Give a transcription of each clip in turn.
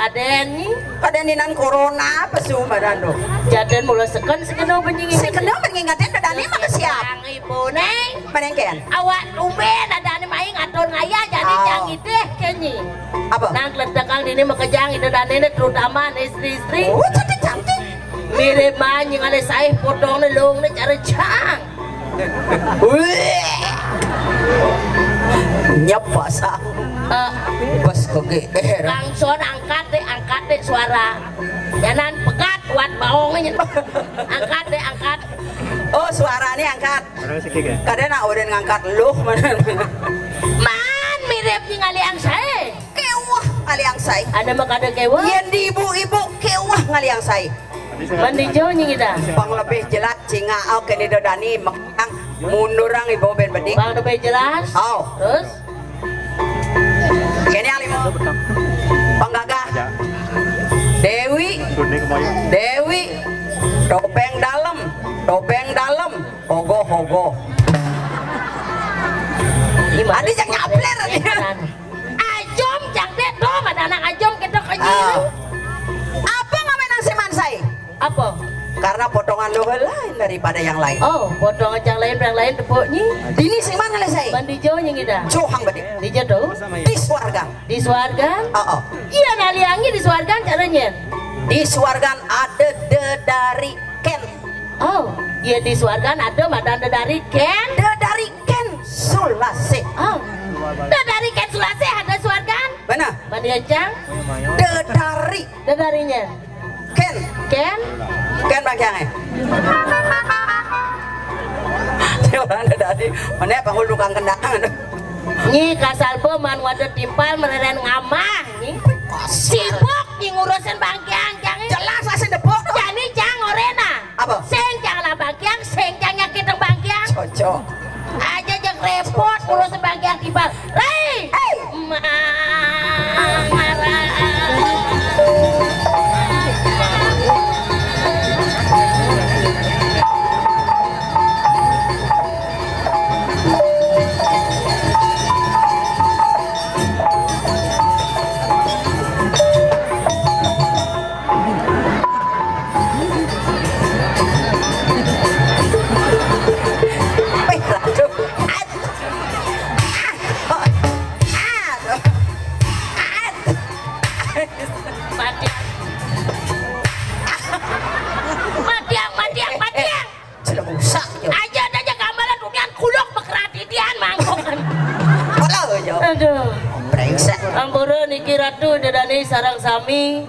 kaden ni. Kadeninan corona pesu badan do. Jaden mula seken sekeno benjing. Sekeno mengingatkan dadani mah siap. Yang ibu neng. Menengken. Awak tumben dadani mai ngatur ngaya jadi jang ide kenyi. Apa? Nang kletakang ini makejang itu dadani terutama istri-istri. Oh cantik. Mirip manjing ale saya potong ni long ni cara jang. Nyapa sa. Bos koge. Langsung angkat deh suara. Jangan pegat buat baongnya. Angkat. Oh suaranya angkat. Kadang nak udah ngangkat loh mana. Man mirip ningali ang saya. Kewah ngaliang say. Ada makada kewa. Yen di ibu-ibu kewah ngaliang say. Mandi jauh kita. Bang lebih jelas cinga au kene dodani makang mundurang ibu ben bedik. Bang lebih jelas. Oh. Terus. Kene alim. Bang Gagah. Dewi. Topeng dalam. Hogo. Adi jangan nyapler adi. Ajom jang deh do madana ajom kita kaji. Apa ngamen nang seman say? Apa? Karena potongan lo lain daripada yang lain. Oh, potongan yang lain tepuknya. Dini seman ngale say. Mandi jauh kita. Cohang bedik. Di jatuh. Di swargan. Di swargan. Oh. Iya naliangi di swargan caranya. Di swargan ada dari Ken. Oh, iya di swargan ada madanda dari Ken. Dari Ken Sulase. Oh, dari Ken Sulase ada swargan. Mana? Mandi ajang. Darinya. Ken bagiannya. Orang dari mana panggul tukang kendangan. Nyi kasal man wadah timpal mereren ngamah nyi. Sibuk nyi ngurusin bangkiang jangan. Jelas lah sedepok. Jadi jang orena. Apa? Seng jang lah bangkiang, seng jang nyakit bangkiang. Cocok. Aja jang repot ngurusin bangkiang timpal. Hei. Aduh, ampura niki ratu dadani sarang sami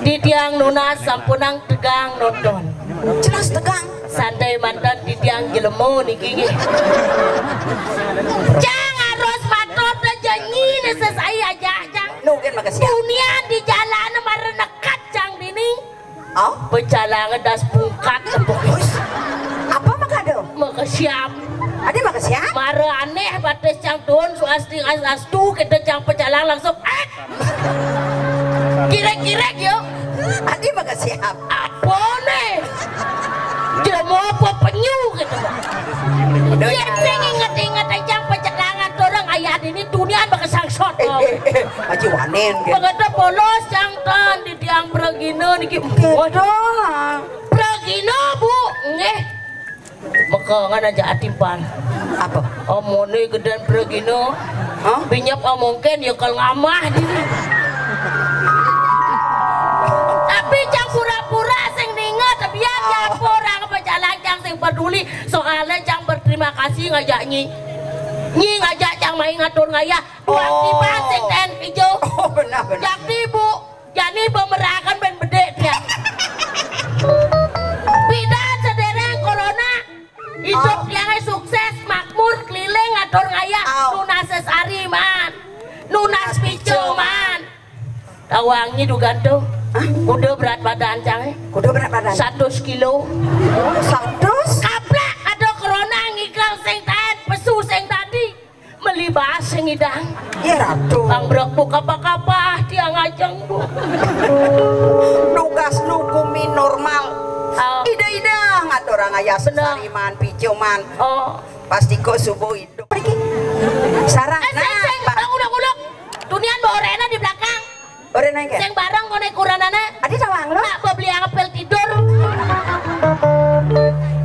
di tiang nunas sampunang tegang nonton. Jelas tegang. Sandai mantan di tiang jelemu niki. Jang harus matot dan janji nesesai aja jang. Nugen makasih. Dunia di jalan marenekat jang dini. Oh, pecalangan das pungkat tepuk. Apa makado? Makasiap. Ada makasih. Mara aneh batas cang tuan suasti astu kita cang pecalang langsung kirek yo. Ada makasih. Apa nih? Jemu apa penyu gitu. Dia inget cang pecalangan orang ayat ini dunia bakasangsot. Aji wanen. Pagata polos cang tan di tiang pragino niki. Waduh. Pragino bu, ngeh. Mekangan aja atimpan. Apa? Omone gedan pragino. Binyap mungkin ya kalau ngamah dini. Tapi jang pura-pura sing ningat biar nyapo orang pejalan jang sing peduli soalnya jang berterima kasih ngajak nyi ngajak jang main ngatur ngaya uang tiba sing ten hijau. Oh benar. Jadi bu jadi pemerakan ben bedek dia. Bidan sedereng corona hidup yang sukses makmur keliling ngatur ngaya nunas sesari man nunas picu man tawangnya duga tuh kuda berat badan jangan kuda berat badan 100 kilo 100 kaplak ada corona ngikal sing tahan pesu sing tadi melibas sing idang ya ratu ang berak buka apa dia ngajeng bu nugas nukumi normal ide ngatur orang ayah sesariman picuman pasti kok subuh hidup pergi sarang udah dunia bawa Rena di belakang Ora naik. Sing bareng kene kuranane. Adi sawang lo. Nak beli apel tidur.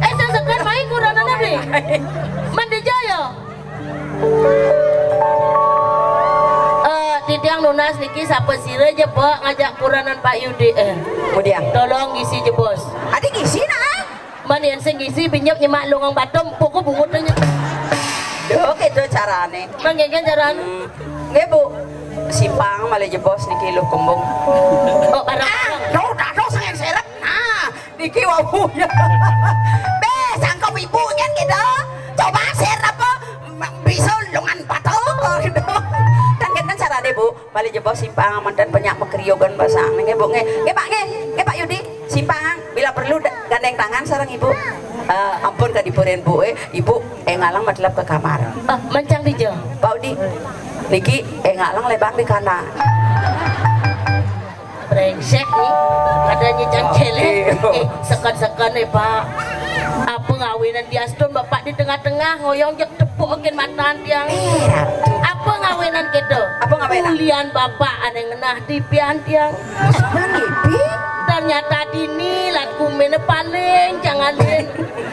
Sing sekan main kuranane beli. Mandejaya. Tidiang lunas niki sapa sire je Pak ngajak kuranan Pak Yudi. Kemudian tolong ngisi je bos. Adi ngisi nah. Man yen sing ngisi pinjam nyemak lungang batom pokok bungut tanya. Duh gitu carane. Manggen carane. Nggih Bu. Simpang malah je bos niki lu kembung. Oh barang. Duh sangen seret. Nah, niki wawu ya. Be sangkop ibu nyen gitu. Coba ser apa bisa lungan batom gitu. Carane Bu, balik jebol simpang mantan banyak mekriyogan basang nge Bu nge Pak Yudi simpang bila perlu gandeng tangan sareng Ibu. Ampun ka dipureun Bu Ibu ngalang madlep ke kamar. Mancang di jauh. Pak Yudi niki ngalang lebang di kanan. Brengsek nih, adanya cangcele. Sekan-sekan Pak. Apa ngawinan di Aston Bapak di tengah-tengah ngoyong jek tepuk gen matan tiang. Apa ngawinan gitu? Apa ngawinan? Kulian Bapak ane ngenah di pian tiang. Ngipi? Ternyata dini lat kumene paling jangalin.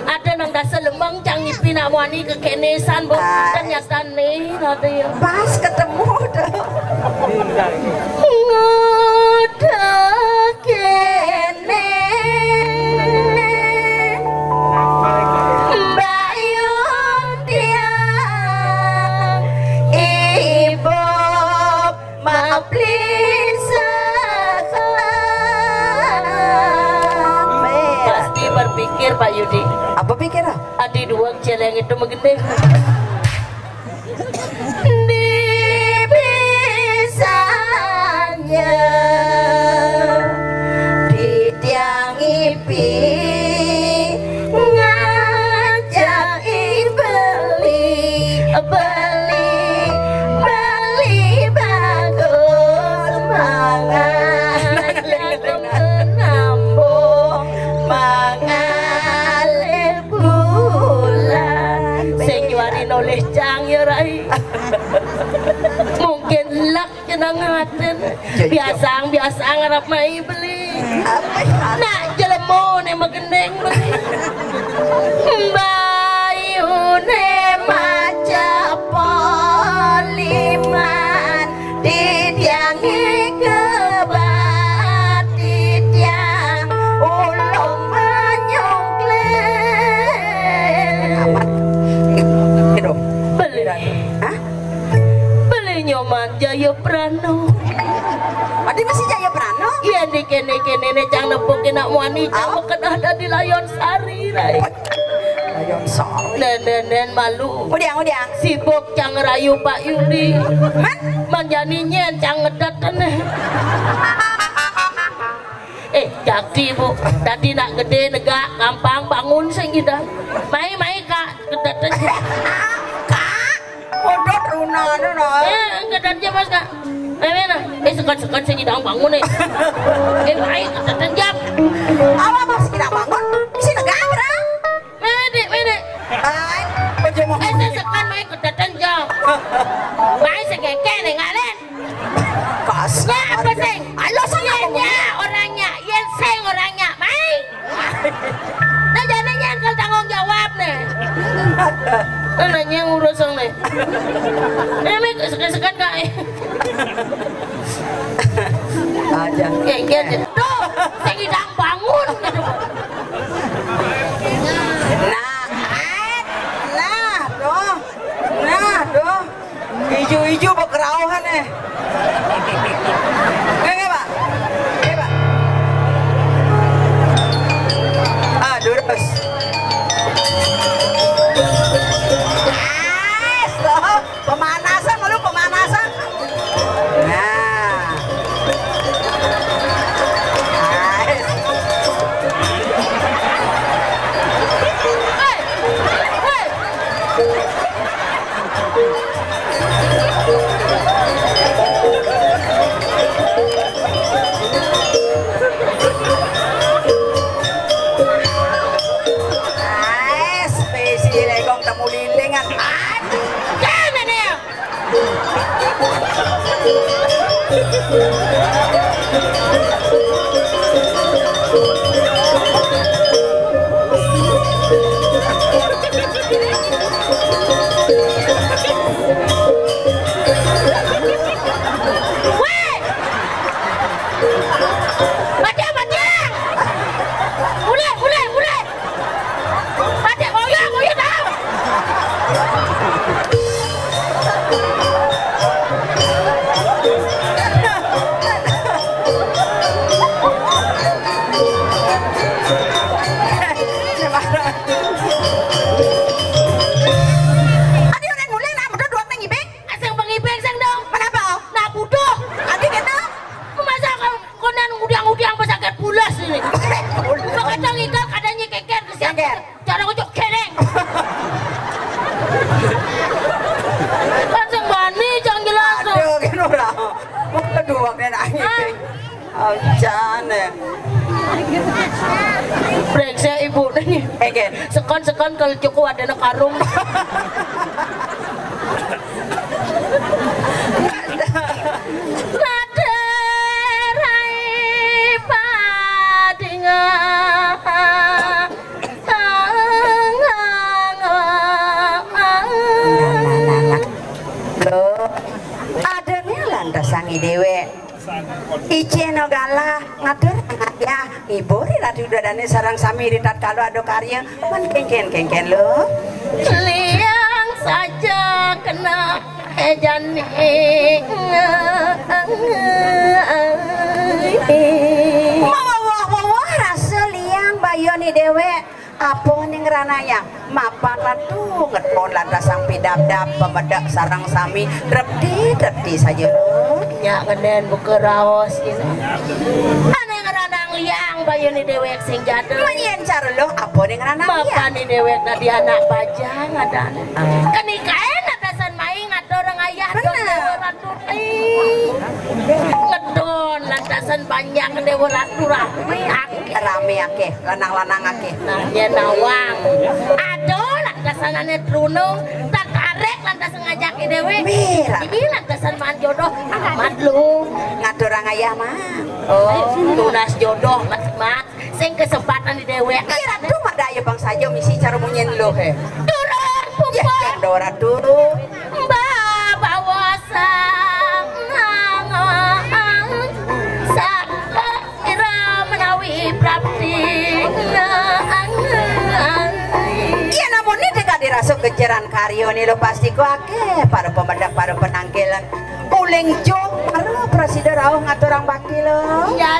Ada nang dasar lemang cang ngipi nak wani kekenesan Bu. Ternyata nih ada ya. Pas ketemu dah. Ngoda kene. Pasti berpikir Pak Yudi. Apa pikir? Adi dua celeng itu mengendeng. Dibisanya di tiang ipi ngajak beli bagus mangan menambung mangalih bulan sing juari noleh cang ya rai mungkin lak jenang ngaten biasa ngarap mai beli nak jelemo ne magendeng beli bayune maca poliman ditiangi kebat ditiang ulung manyongkleng beli beli nyoman Jaya Prano. Adi masih Jaya Prano? Iya di kene cang nepukin nak muani cang kedah di Layon Sari rai. Layon Sari. Nenen malu. Udah. Sibuk cang rayu Pak Yudi. Man? Manjaninya cang ngedat jadi Bu, tadi nak gede negak gampang bangun sing ida. Mai Kak, kedat aja. Kak, kodot runan kedat aja Mas Kak. Mana? Sekan sing ida bangun mai kedat aja. Awak Mas ida bangun. Isi negara. Mede. Ai, pejemo. Sekan mai kedat aja. Mai segeke ngalen. Kasnya apa sing? Alo orangnya. Yen sing orangnya, mai. Nah jananya kalau tanggung jawab nih. Nanya ngurus nih. Ini sekan Kak. Aja. Kayak tuh, saya sedang bangun gitu. Nah, doh. Hijau-hijau berkerauhan Nggak, Pak? Durus. Pemanasan. Nah. Brengsek ibu nih. Sekon kalau cukup ada nak karung. Sangi dewe Iceno gala ngatur ya ibu ratu dadane sarang sami ritat kalau ada karya man kengken lo liang saja kena ejani wah rasa liang bayoni dewe apa ning ranaya mapan ratu ngetpon lantas sang pidap-dap pemedak sarang sami repti saja lo ya ngeden buka raos ini aneh ngeranang liang bayu ni dewek sing jatuh menyen cara lo apa ning ranang liang bapak ni dewek tadi anak bajang ada kenikahan ada san main ada orang ayah ratu ngedon lantasan banyak dewa ratu rame ake lanang-lanang ake nah dia nawang aduh lantasan ane trunung tak karek lantasan ngajak dewe ini lantasan man jodoh amat lu ngatur orang ayah mah oh tunas jodoh mas sing kesempatan di dewe kira tuh mak daya bang saja misi cara munyen lo he turun pupuk ya dora dulu mbak bawa sang iya namun ini dekat dirasuk kejaran karyo nih lo pasti ku ake para pemedak para penangkilan uleng jok para presiden rauh ngatur orang baki lo ya